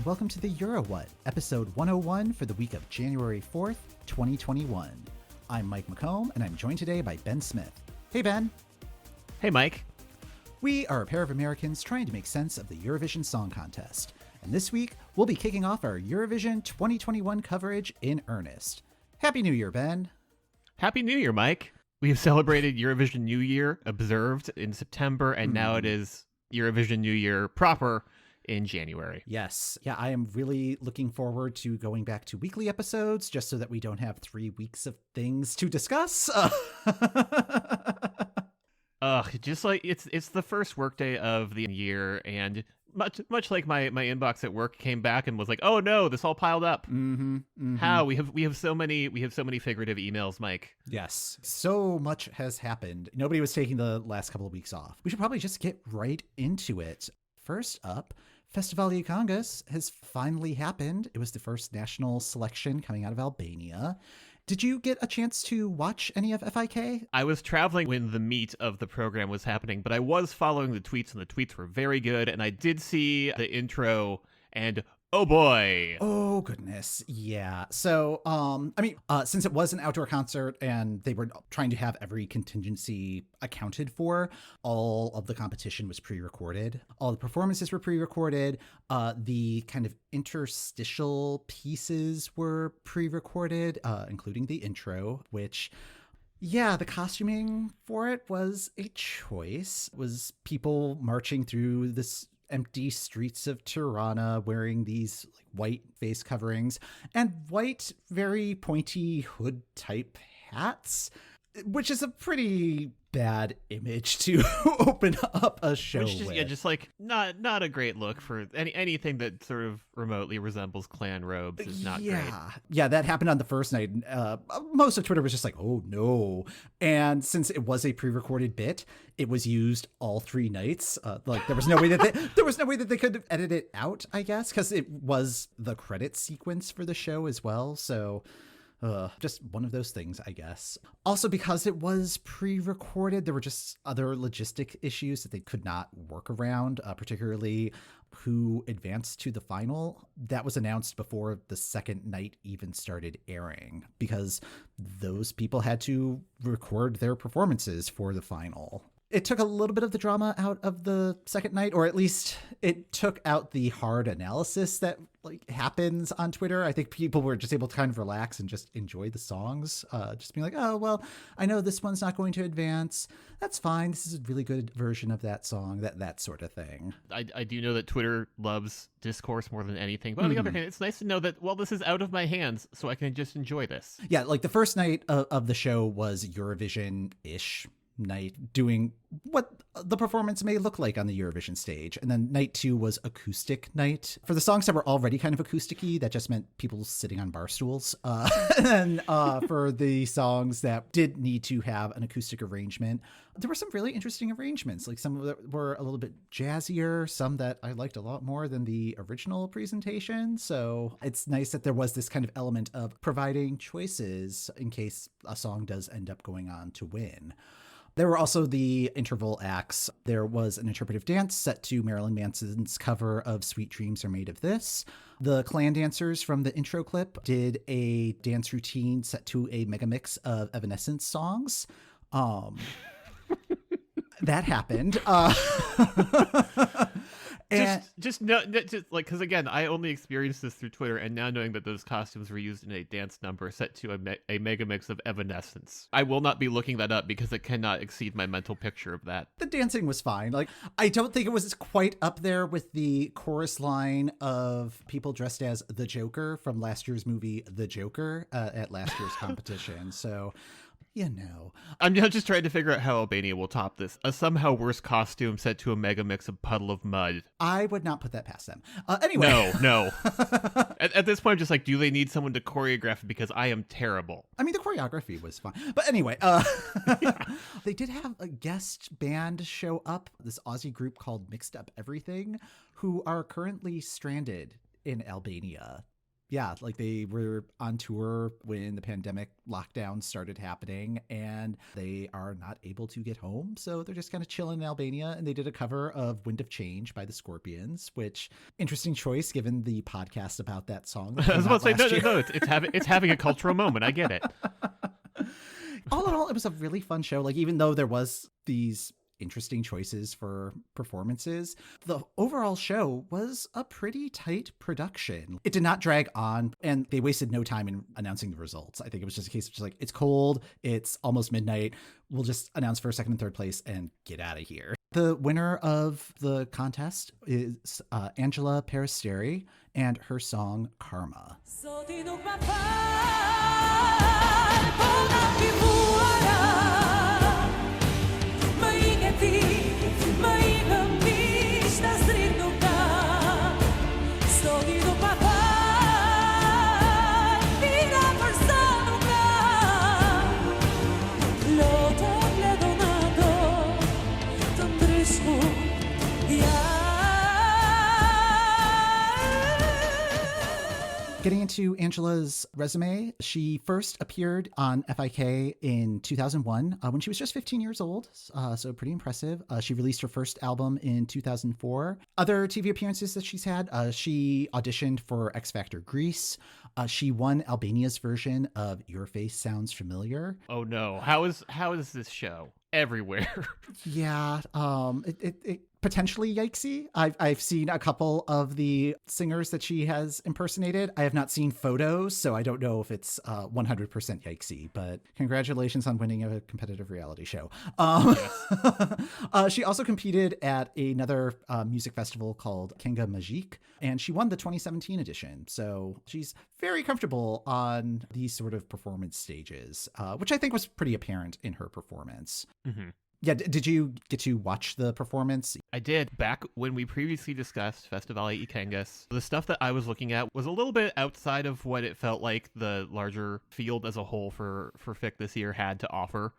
and welcome to the Euro What, episode 101 for the week of January 4th, 2021. I'm Mike McComb, and I'm joined today by Ben Smith. Hey, Ben. Hey, Mike. We are a pair of Americans trying to make sense of the Eurovision Song Contest. And this week, we'll be kicking off our Eurovision 2021 coverage in earnest. Happy New Year, Ben. Happy New Year, Mike. We have celebrated Eurovision New Year, observed in September, and now it is Eurovision New Year proper in January. Yes. Yeah, I am really looking forward to going back to weekly episodes just so that we don't have 3 weeks of things to discuss. Just like it's the first workday of the year, and much like my inbox at work came back and was like, oh no, this all piled up. How we have so many figurative emails, Mike. Yes, so much has happened. Nobody was taking the last couple of weeks off. We should probably just get right into it. First up, Festivali Këngës has finally happened. It was the first national selection coming out of Albania. Did you get a chance to watch any of FIK? I was traveling when the meat of the program was happening, but I was following the tweets, and the tweets were very good, and I did see the intro, and oh boy. Oh, goodness. Yeah. So, since it was an outdoor concert and they were trying to have every contingency accounted for, all of the competition was pre-recorded. All the performances were pre-recorded. The kind of interstitial pieces were pre-recorded, including the intro, which... yeah, the costuming for it was a choice. It was people marching through this empty streets of Tirana wearing these white face coverings and white, very pointy hood type hats, which is a pretty bad image to open up a show with. Yeah, just like not a great look for anything that sort of remotely resembles clan robes is not great. Yeah, that happened on the first night. Most of Twitter was just like, oh no. And since it was a pre-recorded bit, it was used all 3 nights. There was no way that they could edit it out, I guess, because it was the credit sequence for the show as well. So just one of those things, I guess. Also, because it was pre-recorded, there were just other logistic issues that they could not work around, particularly who advanced to the final. That was announced before the second night even started airing, because those people had to record their performances for the final. It took a little bit of the drama out of the second night, or at least it took out the hard analysis that happens on Twitter. I think people were just able to kind of relax and just enjoy the songs, just being like, oh, well, I know this one's not going to advance. That's fine. This is a really good version of that song, that sort of thing. I do know that Twitter loves discourse more than anything. But on the other hand, it's nice to know that, well, this is out of my hands, so I can just enjoy this. Yeah, the first night of the show was Eurovision-ish night, doing what the performance may look like on the Eurovision stage. And then night 2 was acoustic night. For the songs that were already kind of acoustic-y, that just meant people sitting on bar stools. And for the songs that did need to have an acoustic arrangement, there were some really interesting arrangements. Some of them were a little bit jazzier, some that I liked a lot more than the original presentation. So it's nice that there was this kind of element of providing choices in case a song does end up going on to win. There were also the interval acts. There was an interpretive dance set to Marilyn Manson's cover of Sweet Dreams Are Made of This. The clan dancers from the intro clip did a dance routine set to a mega mix of Evanescence songs. That happened. Because again, I only experienced this through Twitter, and now knowing that those costumes were used in a dance number set to a mega mix of Evanescence, I will not be looking that up because it cannot exceed my mental picture of that. The dancing was fine. I don't think it was quite up there with the chorus line of people dressed as the Joker from last year's movie, The Joker, at last year's competition. So... I'm just trying to figure out how Albania will top this. A somehow worse costume set to a mega mix of Puddle of Mud. I would not put that past them. Anyway. No. At this point, I'm just like, do they need someone to choreograph it? Because I am terrible. I mean, the choreography was fine. But anyway, they did have a guest band show up, this Aussie group called Mixed Up Everything, who are currently stranded in Albania. Yeah, like they were on tour when the pandemic lockdown started happening, and they are not able to get home. So they're just kind of chilling in Albania. And they did a cover of Wind of Change by the Scorpions, which interesting choice given the podcast about that song. That I was about to say, no, it's having a cultural moment. I get it. All in all, it was a really fun show. Like, even though there was these interesting choices for performances, the overall show was a pretty tight production. It did not drag on, and they wasted no time in announcing the results. I think it was just a case of just like, it's cold, it's almost midnight, we'll just announce first, second, and third place and get out of here. The winner of the contest is Anxhela Peristeri and her song Karma. Getting into Anxhela's resume, she first appeared on FIK in 2001 when she was just 15 years old, so pretty impressive. She released her first album in 2004. Other TV appearances that she's had, she auditioned for X Factor Greece. She won Albania's version of Your Face Sounds Familiar. Oh no, how is this show everywhere? Yeah, it potentially yikesy. I've seen a couple of the singers that she has impersonated. I have not seen photos, so I don't know if it's 100% yikesy, but congratulations on winning a competitive reality show. She also competed at another music festival called Këngës Magique, and she won the 2017 edition. So she's very comfortable on these sort of performance stages, which I think was pretty apparent in her performance. Mm-hmm. Yeah, did you get to watch the performance? I did. Back when we previously discussed Festivali Këngës, the stuff that I was looking at was a little bit outside of what it felt like the larger field as a whole for FIC this year had to offer.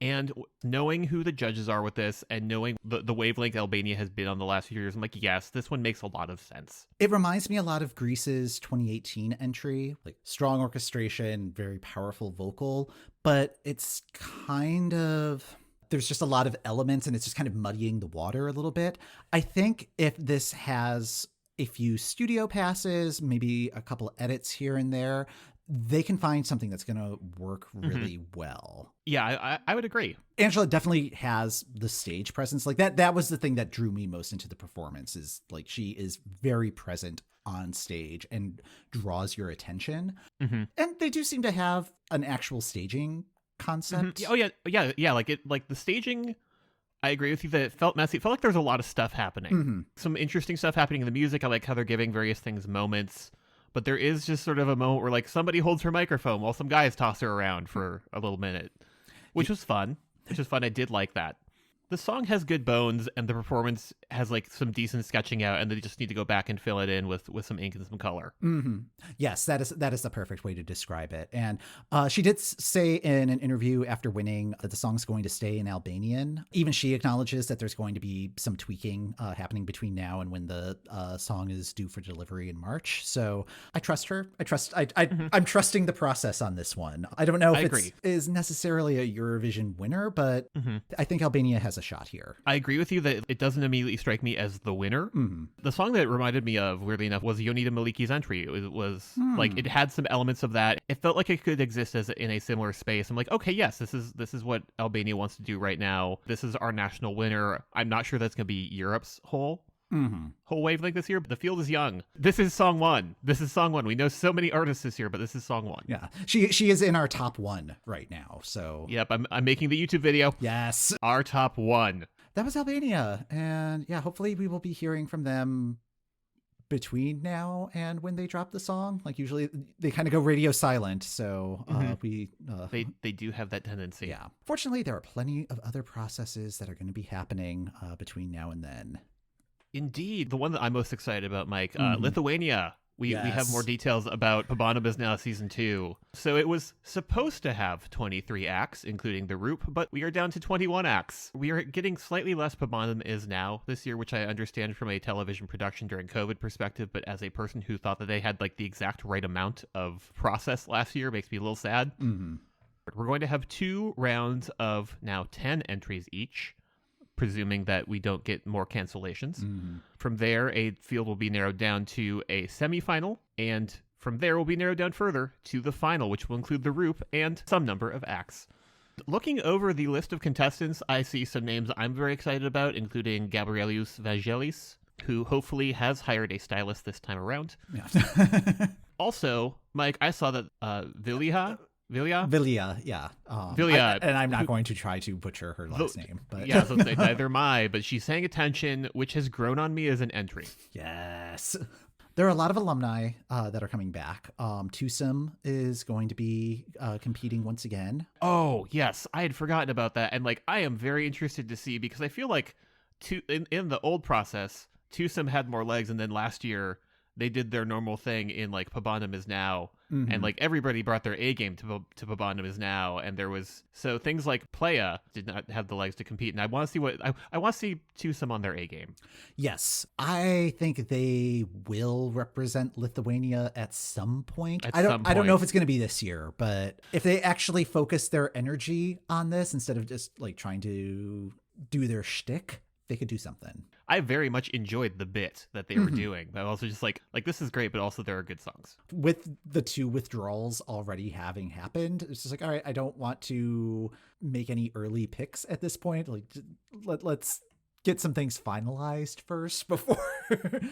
And knowing who the judges are with this and knowing the wavelength Albania has been on the last few years, I'm like, yes, this one makes a lot of sense. It reminds me a lot of Greece's 2018 entry, like strong orchestration, very powerful vocal, but it's kind of... there's just a lot of elements and it's just kind of muddying the water a little bit. I think if this has a few studio passes, maybe a couple edits here and there, they can find something that's going to work really well. Yeah, I would agree. Anxhela definitely has the stage presence. Like that was the thing that drew me most into the performance, is like she is very present on stage and draws your attention. Mm-hmm. And they do seem to have an actual staging concept. Mm-hmm. Oh yeah. Like the staging, I agree with you that it felt messy. It felt like there's a lot of stuff happening. Mm-hmm. Some interesting stuff happening in the music. I like how they're giving various things moments, but there is just sort of a moment where like somebody holds her microphone while some guys toss her around for a little minute, which was fun. I did like that. The song has good bones, and the performance has like some decent sketching out, and they just need to go back and fill it in with some ink and some color. Mm-hmm. Yes, that is the perfect way to describe it. And she did say in an interview after winning that the song's going to stay in Albanian. Even she acknowledges that there's going to be some tweaking happening between now and when the song is due for delivery in March. So I trust her. I'm trusting the process on this one. I don't know if it is necessarily a Eurovision winner, but I think Albania has a shot here. I agree with you that it doesn't immediately strike me as the winner. Mm-hmm. The song that it reminded me of, weirdly enough, was Jonida Maliki's entry. It was like it had some elements of that. It felt like it could exist as in a similar space. I'm like, okay, yes, this is what Albania wants to do right now. This is our national winner. I'm not sure that's going to be Europe's whole wavelength this year, but the field is young. This is song one. We know so many artists this year, but this is song one. Yeah, she is in our top one right now. So yep, I'm making the YouTube video. Yes, our top one. That was Albania, and yeah, hopefully we will be hearing from them between now and when they drop the song. Like usually they kind of go radio silent, so they do have that tendency. Yeah, fortunately there are plenty of other processes that are going to be happening between now and then. Indeed. The one that I'm most excited about, Mike, Lithuania. We have Yes. more details about Pabanum is Now Season 2. So it was supposed to have 23 acts, including the Roop, but we are down to 21 acts. We are getting slightly less Pabanum is Now this year, which I understand from a television production during COVID perspective, but as a person who thought that they had like the exact right amount of process last year, makes me a little sad. Mm-hmm. We're going to have 2 rounds of now 10 entries each, presuming that we don't get more cancellations. Mm-hmm. From there, a field will be narrowed down to a semifinal, and from there will be narrowed down further to the final, which will include the Roop and some number of acts. Looking over the list of contestants, I see some names I'm very excited about, including Gabrielius Vangelis, who hopefully has hired a stylist this time around. Yeah. Also, Mike, I saw that Vilja, yeah. Vilja. And I'm not going to try to butcher her last name. But Yeah, I was going to say, neither am I, but she's saying attention, which has grown on me as an entry. Yes. There are a lot of alumni that are coming back. Tusum is going to be competing once again. Oh, yes. I had forgotten about that. And like, I am very interested to see, because I feel like in the old process, Tusum had more legs, and then last year they did their normal thing in like Pabanum is Now. Mm-hmm. And like everybody brought their A game to Pabanum is Now, and there was so things like Playa did not have the legs to compete, and I want to see what I want to see Tusum on their A game. Yes, I think they will represent Lithuania at some point. I don't know if it's going to be this year, but if they actually focus their energy on this instead of just like trying to do their shtick, they could do something. I very much enjoyed the bit that they were doing, but also just like this is great, but also there are good songs. With the 2 withdrawals already having happened, it's just like, all right, I don't want to make any early picks at this point. Like, let's get some things finalized first before.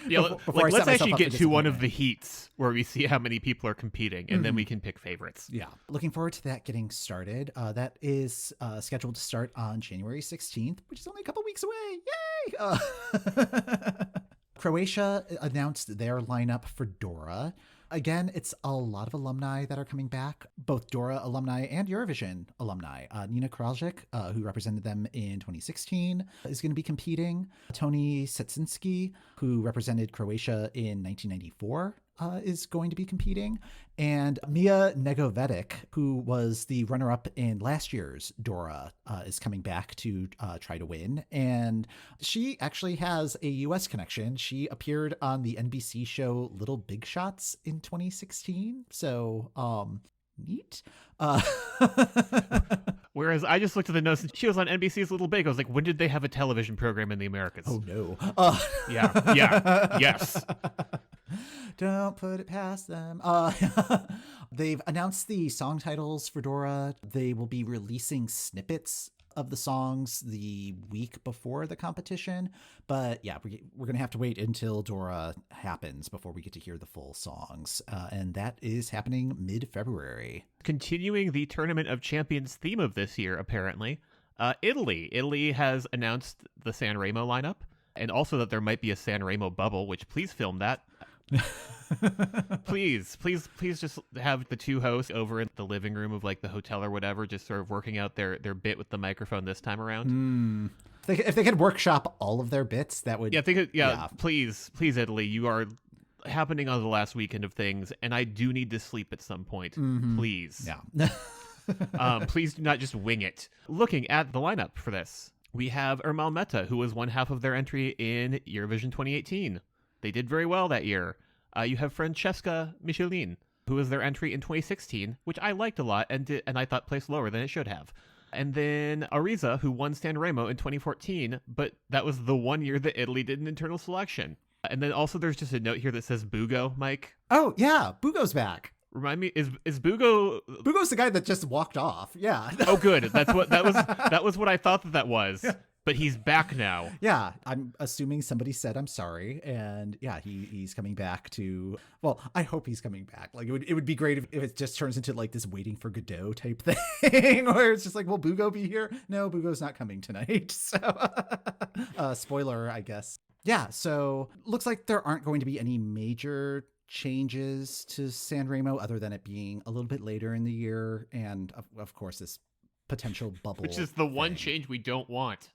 Yeah, before let's actually get to one of disappointment. the heats where we see how many people are competing, and then we can pick favorites. Yeah. Looking forward to that getting started. That is scheduled to start on January 16th, which is only a couple weeks away. Yay! Croatia announced their lineup for Dora. Again, it's a lot of alumni that are coming back, both Dora alumni and Eurovision alumni. Nina Kraljic, who represented them in 2016, is going to be competing. Tony Setsinski, who represented Croatia in 1994, is going to be competing. And Mia Negovetic, who was the runner-up in last year's Dora, is coming back to try to win. And she actually has a U.S. connection. She appeared on the NBC show Little Big Shots in 2016. So, neat. Whereas I just looked at the notes and she was on NBC's Little Big. I was like, when did they have a television program in the Americas? Oh, no. Yes. Don't put it past them. They've announced the song titles for Dora. They will be releasing snippets of the songs the week before the competition. But yeah, we're going to have to wait until Dora happens before we get to hear the full songs. And that is happening mid-February. Continuing the Tournament of Champions theme of this year, apparently, Italy. Italy has announced the Sanremo lineup, and also that there might be a Sanremo bubble, which please film that. please just have the 2 hosts over in the living room of like the hotel or whatever, just sort of working out their bit with the microphone this time around. If they could workshop all of their bits, that would... Yeah, if they could, yeah. Please, Italy, you are happening on the last weekend of things, and I do need to sleep at some point. Please. Yeah. Please do not just wing it. Looking at the lineup for this, we have Ermal Meta, who was one half of their entry in Eurovision 2018. They did very well that year. You have Francesca Michelin, who was their entry in 2016, which I liked a lot and I thought placed lower than it should have. And then Ariza, who won Sanremo in 2014, but that was the one year that Italy did an internal selection. And then also there's just a note here that says Bugo, Mike. Oh, yeah. Bugo's back. Remind me, is Bugo... Bugo's the guy that just walked off. Yeah. Oh, good. That was what I thought that was. Yeah. But he's back now. Yeah, I'm assuming somebody said I'm sorry, and yeah, he's coming back to. Well, I hope he's coming back. Like it would be great if it just turns into like this Waiting for Godot type thing, where it's just like, will Bugo be here? No, Bugo's not coming tonight. So, spoiler, I guess. Yeah, so looks like there aren't going to be any major changes to Sanremo other than it being a little bit later in the year, and of course this potential bubble, which is the one change we don't want.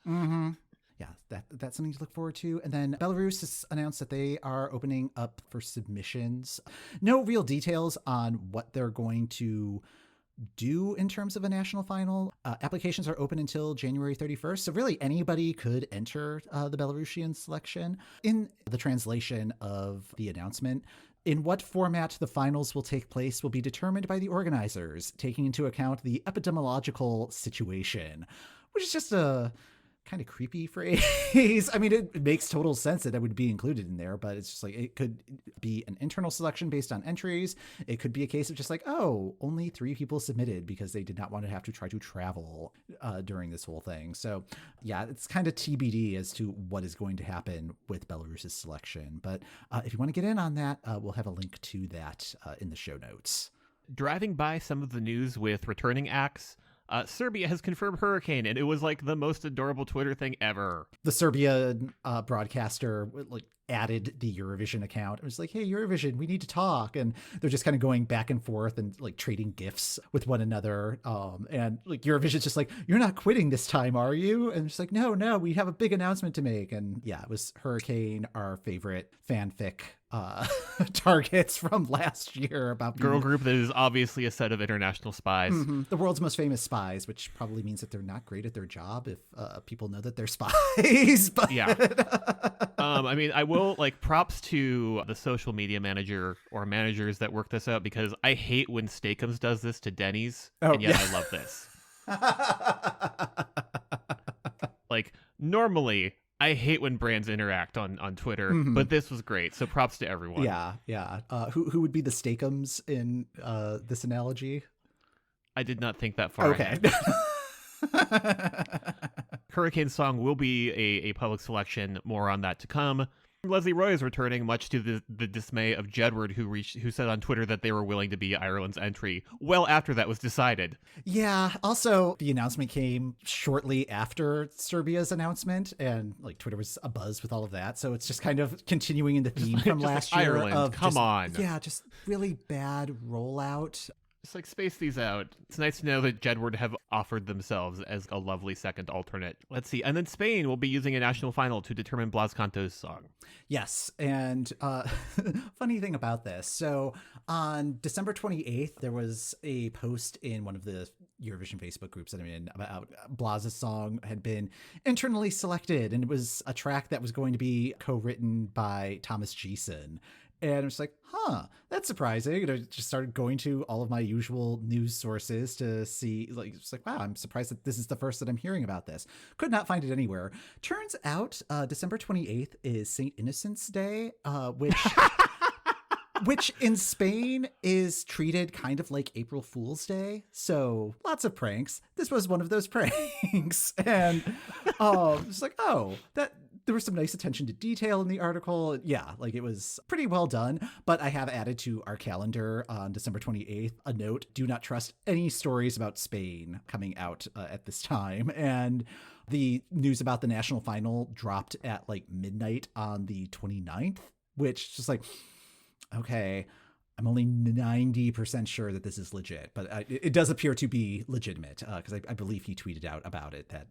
that's something to look forward to. And then Belarus has announced that they are opening up for submissions. No real details on what they're going to do in terms of a national final. Applications are open until January 31st. So really anybody could enter the Belarusian selection. In the translation of the announcement, in what format the finals will take place will be determined by the organizers, taking into account the epidemiological situation, which is just a kind of creepy phrase. I mean, it makes total sense that would be included in there, but it's just like, it could be an internal selection based on entries. It could be a case of just like, oh, only 3 people submitted because they did not want to have to try to travel during this whole thing. So yeah, it's kind of TBD as to what is going to happen with Belarus's selection. But if you want to get in on that, we'll have a link to that in the show notes. Driving by some of the news with returning acts, Serbia has confirmed Hurricane, and it was like the most adorable Twitter thing ever. The Serbian broadcaster like added the Eurovision account. It was like, hey, Eurovision, we need to talk. And they're just kind of going back and forth and like trading gifs with one another. And like Eurovision's just like, you're not quitting this time, are you? And it's like, no, we have a big announcement to make. And yeah, it was Hurricane, our favorite fanfic targets from last year about girl group that is obviously a set of international spies. Mm-hmm. The world's most famous spies, which probably means that they're not great at their job if people know that they're spies. But yeah. I mean, I will like props to the social media manager or managers that work this out, because I hate when Steakums does this to Denny's, and yet I love this. Like normally I hate when brands interact on Twitter, but this was great. So props to everyone. Yeah. Who would be the Steakums in this analogy? I did not think that far ahead. Hurricane song will be a public selection. More on that to come. Leslie Roy is returning, much to the dismay of Jedward, who said on Twitter that they were willing to be Ireland's entry well after that was decided. Yeah. Also, the announcement came shortly after Serbia's announcement, and like Twitter was abuzz with all of that. So it's just kind of continuing in the theme from last year. Ireland, come on. Yeah, just really bad rollout. Just like space these out. It's nice to know that Jedward have offered themselves as a lovely second alternate. Let's see. And then Spain will be using a national final to determine Blas Cantó's song. Yes. And funny thing about this. So on December 28th, there was a post in one of the Eurovision Facebook groups that I'm in about Blas's song had been internally selected. And it was a track that was going to be co-written by Thomas Gieson. And I was like, that's surprising. And I just started going to all of my usual news sources to see, like, it's like, wow, I'm surprised that this is the first that I'm hearing about this. Could not find it anywhere. Turns out December 28th is St. Innocent's Day, which in Spain is treated kind of like April Fool's Day. So lots of pranks. This was one of those pranks. And it's like, there was some nice attention to detail in the article. Yeah, like it was pretty well done. But I have added to our calendar on December 28th a note: do not trust any stories about Spain coming out at this time. And the news about the national final dropped at like midnight on the 29th, which is just like, okay, I'm only 90% sure that this is legit, but it does appear to be legitimate because I believe he tweeted out about it that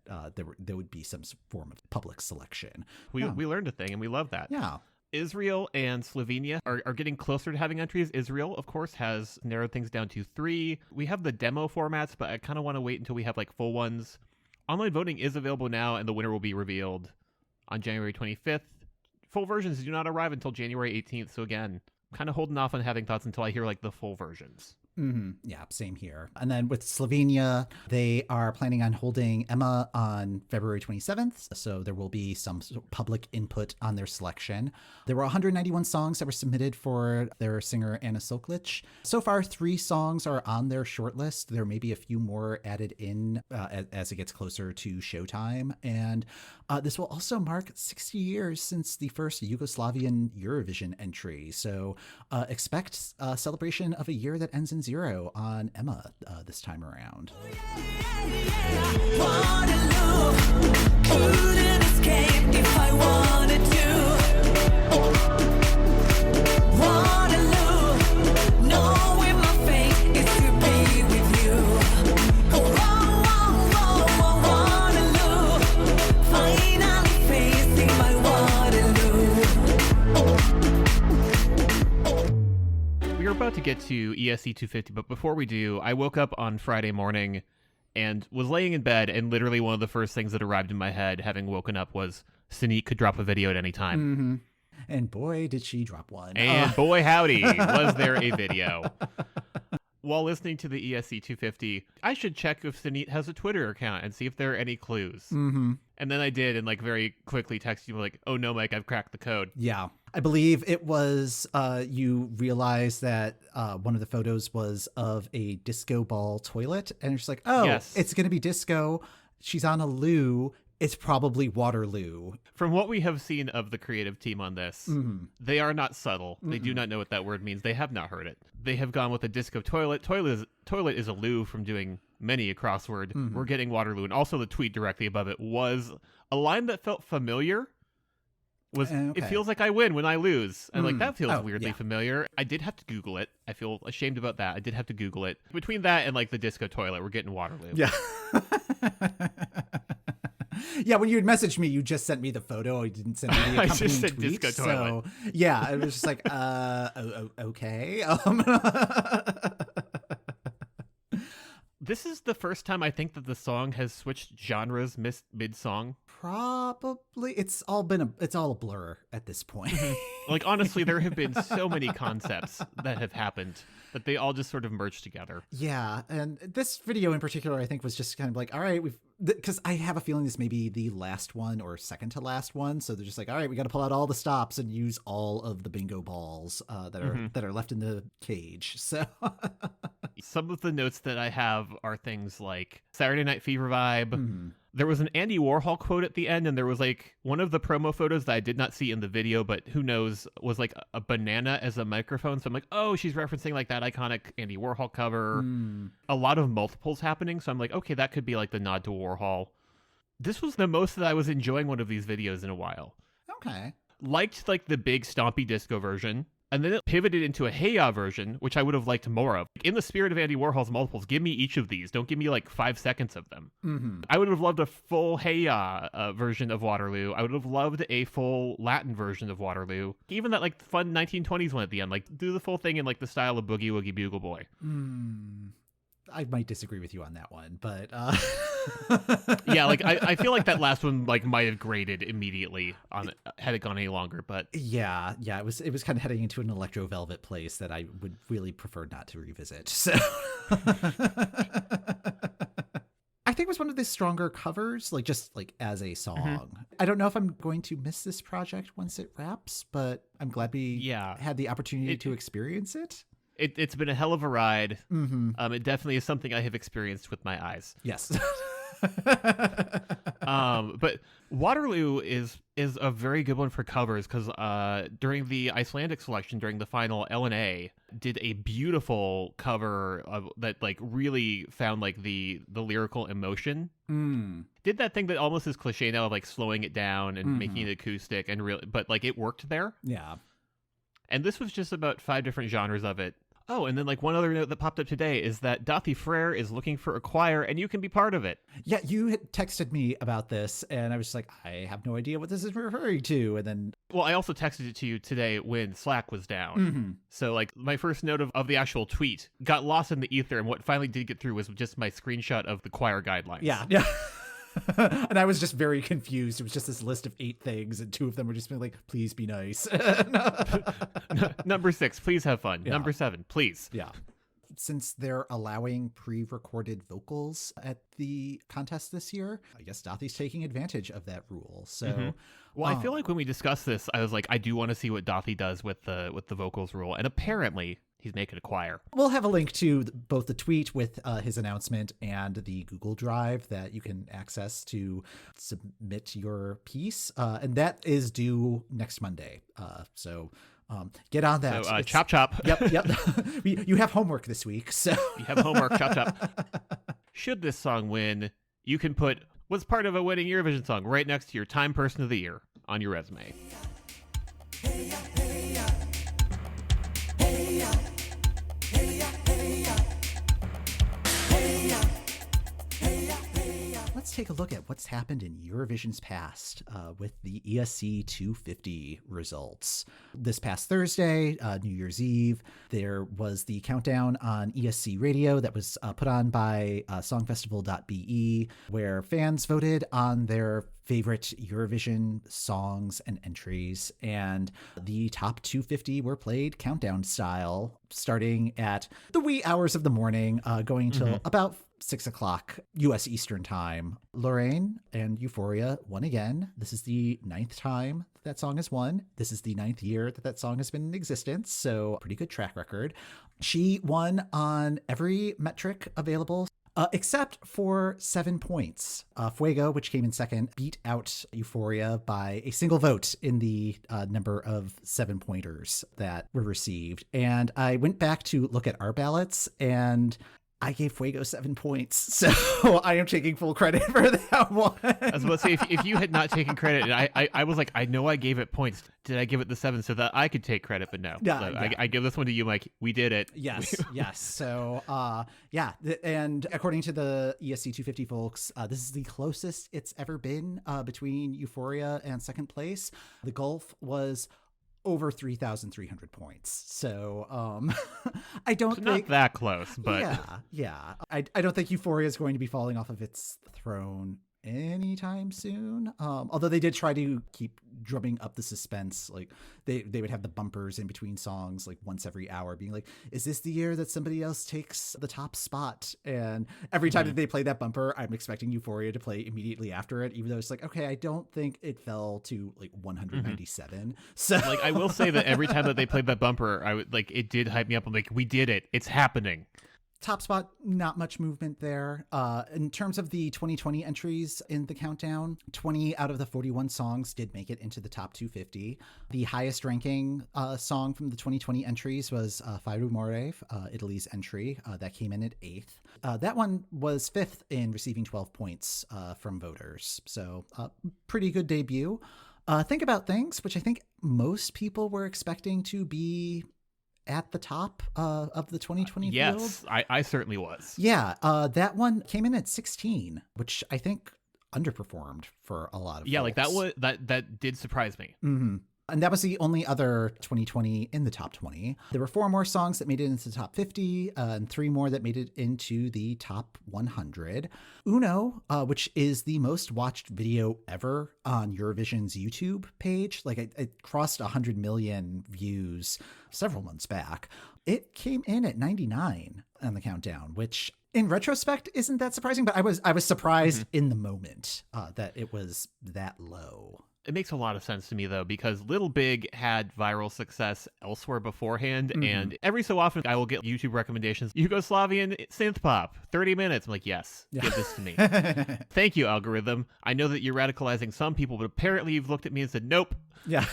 there would be some form of public selection. We learned a thing, and we love that. Yeah. Israel and Slovenia are getting closer to having entries. Israel, of course, has narrowed things down to 3. We have the demo formats, but I kind of want to wait until we have like full ones. Online voting is available now, and the winner will be revealed on January 25th. Full versions do not arrive until January 18th. So again, kind of holding off on having thoughts until I hear like the full versions. Mm-hmm. Yeah, same here. And then with Slovenia, they are planning on holding EMA on February 27th. So there will be some public input on their selection. There were 191 songs that were submitted for their singer Ana Soklic. So far, 3 songs are on their shortlist. There may be a few more added in as it gets closer to showtime. And this will also mark 60 years since the first Yugoslavian Eurovision entry. So expect a celebration of a year that ends in 0 on EMA this time around. Couldn't escape if I wanted to. Knowing my fate is to be with you. Finally get to ESC 250, but before we do, I woke up on Friday morning and was laying in bed, and literally one of the first things that arrived in my head, having woken up, was Senhit could drop a video at any time. Mm-hmm. And boy, did she drop one. And boy, howdy, was there a video. While listening to the ESC 250, I should check if Senhit has a Twitter account and see if there are any clues. Mm-hmm. And then I did, and like very quickly texted you like, "Oh no, Mike, I've cracked the code." Yeah. I believe it was you realized that one of the photos was of a disco ball toilet, and it's like, oh, Yes. It's going to be disco. She's on a loo. It's probably Waterloo. From what we have seen of the creative team on this, they are not subtle. They do not know what that word means. They have not heard it. They have gone with a disco toilet. Toilet is a loo from doing many a crossword. We're getting Waterloo. And also the tweet directly above it was a line that felt familiar. It feels like I win when I lose. And like, that feels weirdly familiar. I did have to Google it. I feel ashamed about that. I did have to Google it. Between that and like the disco toilet, we're getting Waterloo. Yeah. Yeah, when you had messaged me, you just sent me the photo. You didn't send me the accompanying I just said tweet. disco toilet. So, yeah, it was just like, okay. This is the first time I think that the song has switched genres mid-song. Probably. It's all a blur at this point. Like, honestly, there have been so many concepts that have happened that they all just sort of merged together. Yeah, and this video in particular, I think, was just kind of like, all right, because I have a feeling this may be the last one or second to last one, so they're just like, all right, we got to pull out all the stops and use all of the bingo balls that are left in the cage. So some of the notes that I have are things like Saturday Night Fever vibe. There was an Andy Warhol quote at the end, and there was like one of the promo photos that I did not see in the video, but who knows, was like a banana as a microphone. So I'm like, oh, she's referencing like that iconic Andy Warhol cover. A lot of multiples happening. So I'm like, okay, that could be like the nod to Warhol. This was the most that I was enjoying one of these videos in a while. Okay. Liked like the big stompy disco version. And then it pivoted into a Hey Ya version, which I would have liked more of. In the spirit of Andy Warhol's multiples, give me each of these. Don't give me like 5 seconds of them. I would have loved a full Hey Ya version of Waterloo. I would have loved a full Latin version of Waterloo. Even that like fun 1920s one at the end. Like do the full thing in like the style of Boogie Woogie Bugle Boy. I might disagree with you on that one, but yeah, like I feel like that last one like might have graded immediately on had it gone any longer, but yeah, it was kind of heading into an electro velvet place that I would really prefer not to revisit. So I think it was one of the stronger covers, like just like as a song. I don't know if I'm going to miss this project once it wraps, but I'm glad we had the opportunity to experience it. It's been a hell of a ride. It definitely is something I have experienced with my eyes. Yes. But Waterloo is a very good one for covers because during the Icelandic selection, during the final L&A, did a beautiful cover that like really found like the lyrical emotion. Did that thing that almost is cliche now of like slowing it down and making it acoustic and really, but like it worked there. Yeah. And this was just about 5 different genres of it. Oh, and then like one other note that popped up today is that Dathi Frere is looking for a choir and you can be part of it. Yeah, you had texted me about this and I was like, I have no idea what this is referring to. And then... Well, I also texted it to you today when Slack was down. So like my first note of the actual tweet got lost in the ether, and what finally did get through was just my screenshot of the choir guidelines. Yeah. And I was just very confused. It was just this list of 8 things, and 2 of them were just being like, please be nice. Number 6, please have fun. Yeah. Number 7, please. Yeah. Since they're allowing pre-recorded vocals at the contest this year, I guess Dathi's taking advantage of that rule. So, well, I feel like when we discussed this, I was like, I do want to see what Dathi does with the vocals rule, and apparently he's making a choir. We'll have a link to both the tweet with his announcement and the Google Drive that you can access to submit your piece. And that is due next Monday. So get on that. So, chop, chop. Yep. You have homework this week. So you have homework. Chop, chop. Should this song win, you can put what's part of a winning Eurovision song right next to your Time Person of the Year on your resume. Let's take a look at what's happened in Eurovision's past with the ESC 250 results. This past Thursday, New Year's Eve, there was the countdown on ESC Radio that was put on by songfestival.be, where fans voted on their favorite Eurovision songs and entries, and the top 250 were played countdown style, starting at the wee hours of the morning, going till about 6 o'clock U.S. Eastern Time. Lorraine and Euphoria won again. This is the 9th time that song has won. This is the 9th year that song has been in existence, so pretty good track record. She won on every metric available, except for 7 points. Fuego, which came in second, beat out Euphoria by a single vote in the number of 7-pointers that were received. And I went back to look at our ballots, and I gave Fuego 7 points, so I am taking full credit for that one. I was about to say, if you had not taken credit, and I was like, I know I gave it points. Did I give it the 7 so that I could take credit? But no. Yeah, So yeah. I give this one to you, Mike. We did it. Yes, yes. So, and according to the ESC 250 folks, this is the closest it's ever been between Euphoria and second place. The gulf was over 3,300 points. So I don't think not that close, but yeah. I don't think Euphoria is going to be falling off of its throne anytime soon. Although they did try to keep drumming up the suspense. Like they would have the bumpers in between songs like once every hour being like, is this the year that somebody else takes the top spot? And every time that they play that bumper, I'm expecting Euphoria to play immediately after it, even though it's like, okay, I don't think it fell to like 197. So like I will say that every time that they played that bumper, I would like it did hype me up. I'm like, we did it. It's happening. Top spot, not much movement there. In terms of the 2020 entries in the countdown, 20 out of the 41 songs did make it into the top 250. The highest ranking song from the 2020 entries was Fai Rumore, Italy's entry. That came in at 8th. That one was 5th in receiving 12 points from voters. So pretty good debut. Think About Things, which I think most people were expecting to be at the top of the 2020 field. Yes, I certainly was. Yeah, that one came in at 16, which I think underperformed for a lot of folks. Like that did surprise me. Mm-hmm. And that was the only other 2020 in the top 20. There were 4 more songs that made it into the top 50 and 3 more that made it into the top 100. Uno, which is the most watched video ever on Eurovision's YouTube page. Like it crossed 100 million views several months back. It came in at 99 on the countdown, which in retrospect isn't that surprising, but I was surprised in the moment that it was that low. It makes a lot of sense to me, though, because Little Big had viral success elsewhere beforehand, and every so often I will get YouTube recommendations. Yugoslavian synth pop, 30 minutes. I'm like, yes, give this to me. Thank you, algorithm. I know that you're radicalizing some people, but apparently you've looked at me and said, nope. Yeah.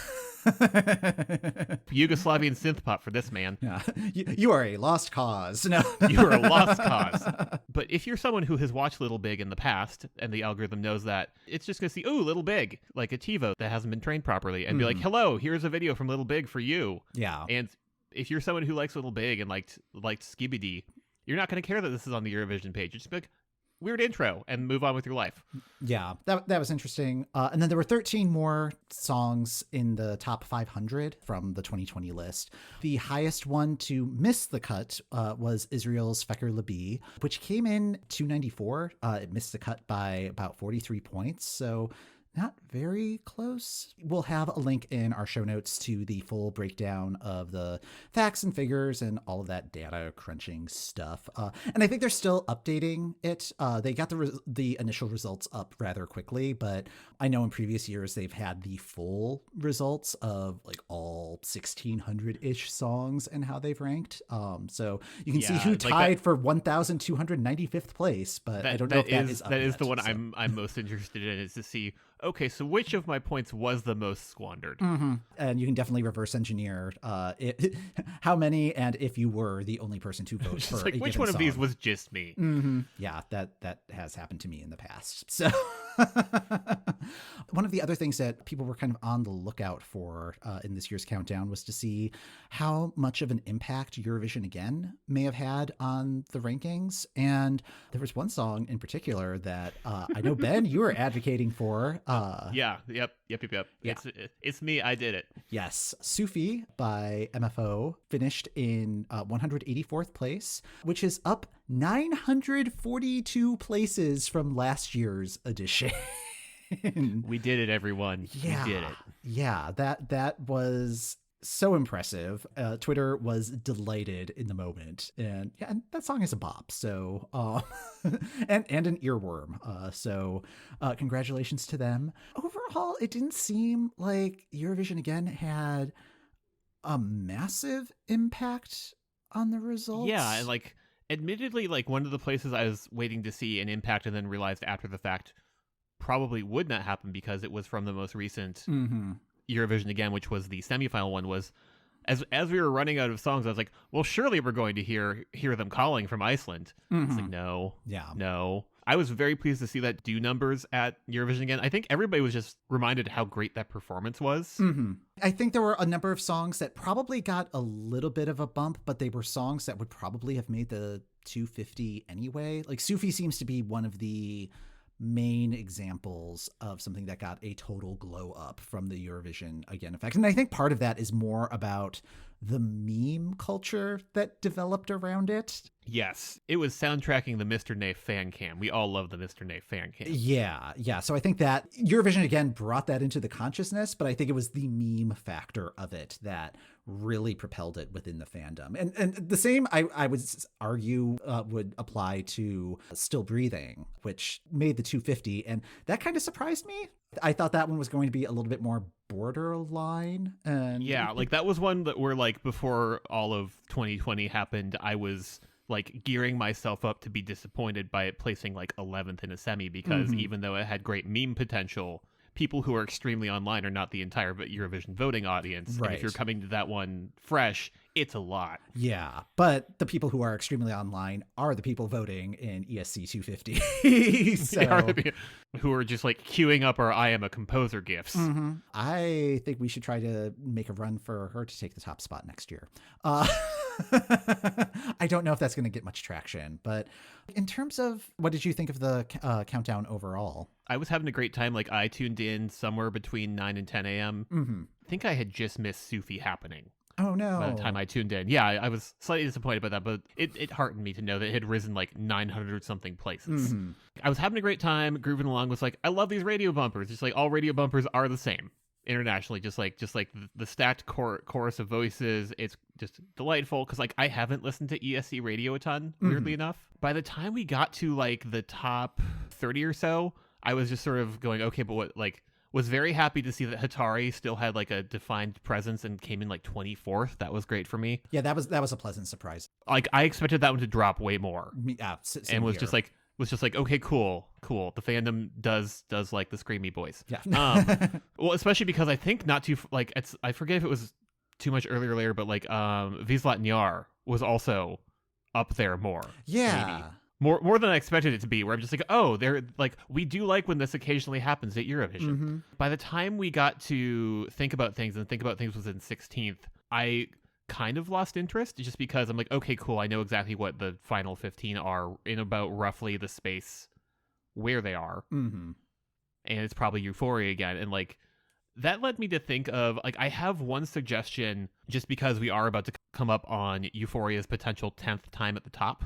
Yugoslavian synth pop for this man. Yeah. You are a lost cause. No. You are a lost cause. But if you're someone who has watched Little Big in the past, and the algorithm knows that, it's just going to see, ooh, Little Big, like a TiVo that hasn't been trained properly, and be like, hello, here's a video from Little Big for you. Yeah. And if you're someone who likes Little Big and liked Skibidi, you're not going to care that this is on the Eurovision page. You're just be like, weird intro, and move on with your life. Yeah, that was interesting. And then there were 13 more songs in the top 500 from the 2020 list. The highest one to miss the cut was Israel's Feker Labi, which came in 294. It missed the cut by about 43 points. So not very close. We'll have a link in our show notes to the full breakdown of the facts and figures and all of that data crunching stuff. And I think they're still updating it. They got the initial results up rather quickly, but I know in previous years they've had the full results of like all 1,600-ish songs and how they've ranked. So you can see who tied for 1,295th place, but I don't know if that is up that is yet, the one so. I'm most interested in, is to see okay, so which of my points was the most squandered? And you can definitely reverse engineer how many, and if you were the only person to vote for like, a which given one of these song. was just me? Yeah, that has happened to me in the past. So one of the other things that people were kind of on the lookout for in this year's countdown was to see how much of an impact Eurovision Again may have had on the rankings. And there was one song in particular that I know, Ben, you were advocating for. Yep. Yeah. It's me. I did it. Yes. Sufi by MFO finished in 184th place, which is up 942 places from last year's edition. We did it, everyone. Yeah. We did it. Yeah, that was so impressive. Twitter was delighted in the moment, and yeah, and that song is a bop. So, and an earworm. So, congratulations to them. Overall, it didn't seem like Eurovision Again had a massive impact on the results. Yeah, and like, admittedly, like one of the places I was waiting to see an impact, and then realized after the fact probably would not happen because it was from the most recent Eurovision Again, which was the semifinal one, was as we were running out of songs, I was like, well, surely we're going to hear them calling from Iceland. It's like, no. I was very pleased to see that do numbers at Eurovision Again. I think everybody was just reminded how great that performance was. I think there were a number of songs that probably got a little bit of a bump, but they were songs that would probably have made the 250 anyway. Like Sufi seems to be one of the main examples of something that got a total glow up from the Eurovision Again effect. And I think part of that is more about the meme culture that developed around it. Yes, it was soundtracking the Mr. Ney fan cam. We all love the Mr. Ney fan cam. Yeah. So I think that Eurovision Again brought that into the consciousness, but I think it was the meme factor of it that really propelled it within the fandom. And the same, I would argue, would apply to Still Breathing, which made the 250. And that kind of surprised me. I thought that one was going to be a little bit more borderline. And yeah, like that was one that where like before all of 2020 happened, I was like gearing myself up to be disappointed by it placing like 11th in a semi, because even though it had great meme potential, people who are extremely online are not the entire Eurovision voting audience. Right. And if you're coming to that one fresh, it's a lot. Yeah, but the people who are extremely online are the people voting in ESC 250. So who are just like queuing up our I Am a Composer gifts. I think we should try to make a run for her to take the top spot next year. I don't know if that's going to get much traction, but in terms of what did you think of the countdown overall? I was having a great time. Like I tuned in somewhere between 9 and 10 a.m. I think I had just missed Sufi happening. Oh, no. By the time I tuned in. Yeah, I was slightly disappointed about that, but it heartened me to know that it had risen like 900 something places. I was having a great time, grooving along with like, I love these radio bumpers. Just like all radio bumpers are the same internationally, just like the stacked chorus of voices. It's just delightful because like I haven't listened to ESC radio a ton, weirdly enough. By the time we got to like the top 30 or so, I was just sort of going, okay, but what, like, was very happy to see that Hatari still had like a defined presence and came in like 24th. That was great for me. Yeah, that was a pleasant surprise. Like I expected that one to drop way more. And was just like okay, cool. The fandom does like the screamy boys. Yeah. Well, especially because I think not too like I forget if it was too much earlier or later, but like Vizlat Nyar was also up there more. Yeah. Maybe. More than I expected it to be, where I'm just like, oh, they're like, we do like when this occasionally happens at Eurovision. By the time we got to think about things was in 16th, I kind of lost interest just because I'm like, okay, cool. I know exactly what the final 15 are in about roughly the space where they are. And it's probably Euphoria again. And like, that led me to think of like, I have one suggestion just because we are about to come up on Euphoria's potential 10th time at the top.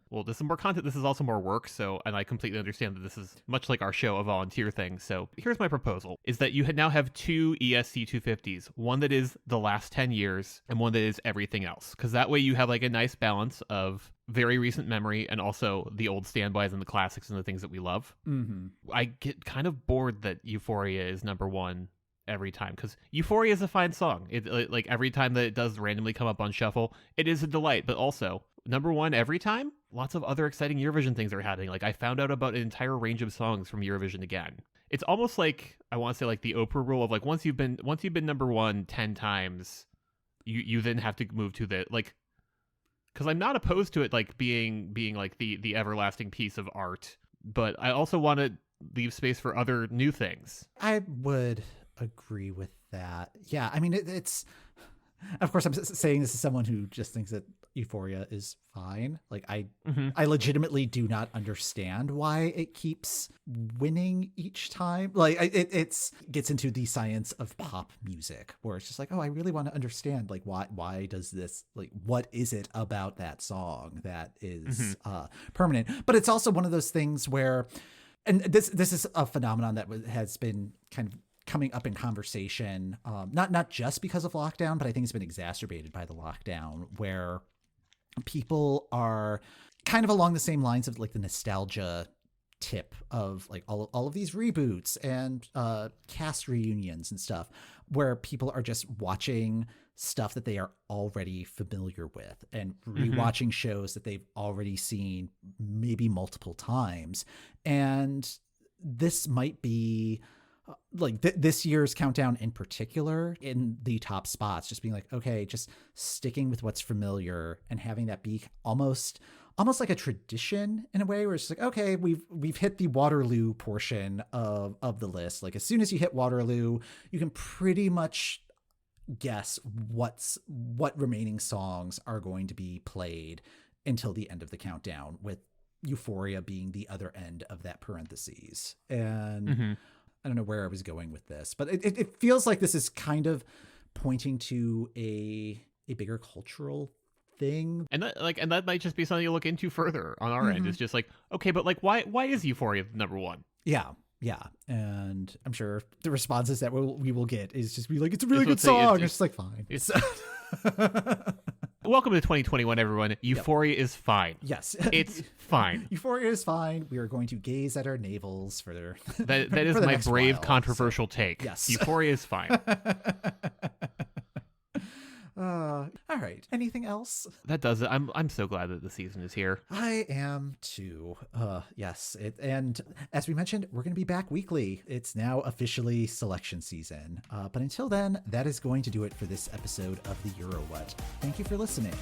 Well, this is more content. This is also more work. So, and I completely understand that this is much like our show, a volunteer thing. So here's my proposal is that you now have two ESC 250s, one that is the last 10 years and one that is everything else. Cause that way you have like a nice balance of very recent memory and also the old standbys and the classics and the things that we love. I get kind of bored that Euphoria is number one every time, because Euphoria is a fine song. It like every time that it does randomly come up on shuffle, it is a delight. But also number one every time, lots of other exciting Eurovision things are happening. Like I found out about an entire range of songs from Eurovision Again. it's almost like, I want to say like the Oprah rule of like, once you've been number one 10 times, you then have to move to the, like, because I'm not opposed to it like being like the everlasting piece of art, but I also want to leave space for other new things. I would agree with that. Yeah, I mean, it's, of course, I'm saying this as someone who just thinks that Euphoria is fine. Like, I legitimately do not understand why it keeps winning each time. Like, it gets into the science of pop music, where it's just like, oh, I really want to understand, like, why does this, like, what is it about that song that is permanent? But it's also one of those things where, and this is a phenomenon that has been kind of coming up in conversation, not just because of lockdown, but I think it's been exacerbated by the lockdown, where people are kind of along the same lines of like the nostalgia tip of like all of these reboots and cast reunions and stuff, where people are just watching stuff that they are already familiar with and rewatching shows that they've already seen maybe multiple times. And this might be like this year's countdown in particular in the top spots, just being like, okay, just sticking with what's familiar and having that be almost like a tradition in a way, where it's like, okay, we've hit the Waterloo portion of the list. Like, as soon as you hit Waterloo, you can pretty much guess what remaining songs are going to be played until the end of the countdown, with Euphoria being the other end of that parentheses. And I don't know where I was going with this, but it feels like this is kind of pointing to a bigger cultural thing. And that might just be something you look into further on our end. It's just like, okay, but like, why is Euphoria number one? Yeah. And I'm sure the responses that we will get is just be like, it's a really good song. It's just like, fine. It's Welcome to 2021, everyone. Euphoria is fine. Yes. It's fine. Euphoria is fine. We are going to gaze at our navels for that is my brave, controversial take. Yes. Euphoria is fine. All right. Anything else? That does it. I'm so glad that the season is here. I am too. Yes. And as we mentioned, we're going to be back weekly. It's now officially selection season. But until then, that is going to do it for this episode of the Euro What. Thank you for listening.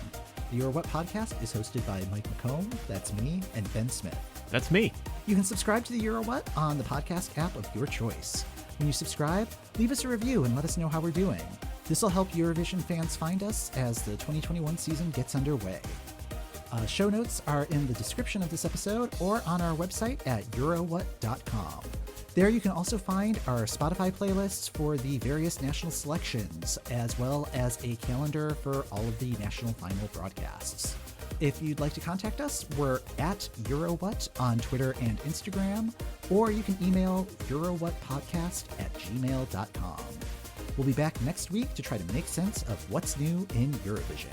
The Euro What podcast is hosted by Mike McComb, that's me, and Ben Smith. That's me. You can subscribe to the Euro What on the podcast app of your choice. When you subscribe, leave us a review and let us know how we're doing. This will help Eurovision fans find us as the 2021 season gets underway. Show notes are in the description of this episode or on our website at eurowhat.com. There you can also find our Spotify playlists for the various national selections, as well as a calendar for all of the national final broadcasts. If you'd like to contact us, we're at EuroWhat on Twitter and Instagram, or you can email eurowhatpodcast@gmail.com. We'll be back next week to try to make sense of what's new in Eurovision.